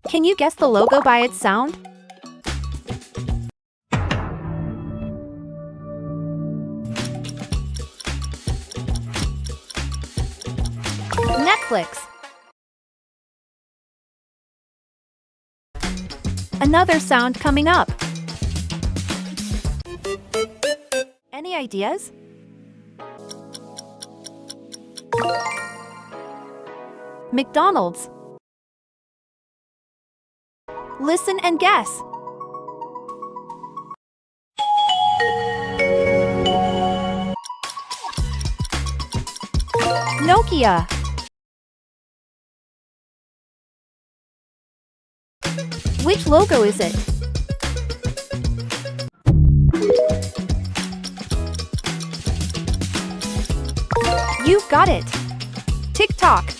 Can you guess the logo by its sound? Netflix. Another sound coming up. Any ideas? McDonald's. Listen and guess. Nokia. Which logo is it? You've got it. TikTok.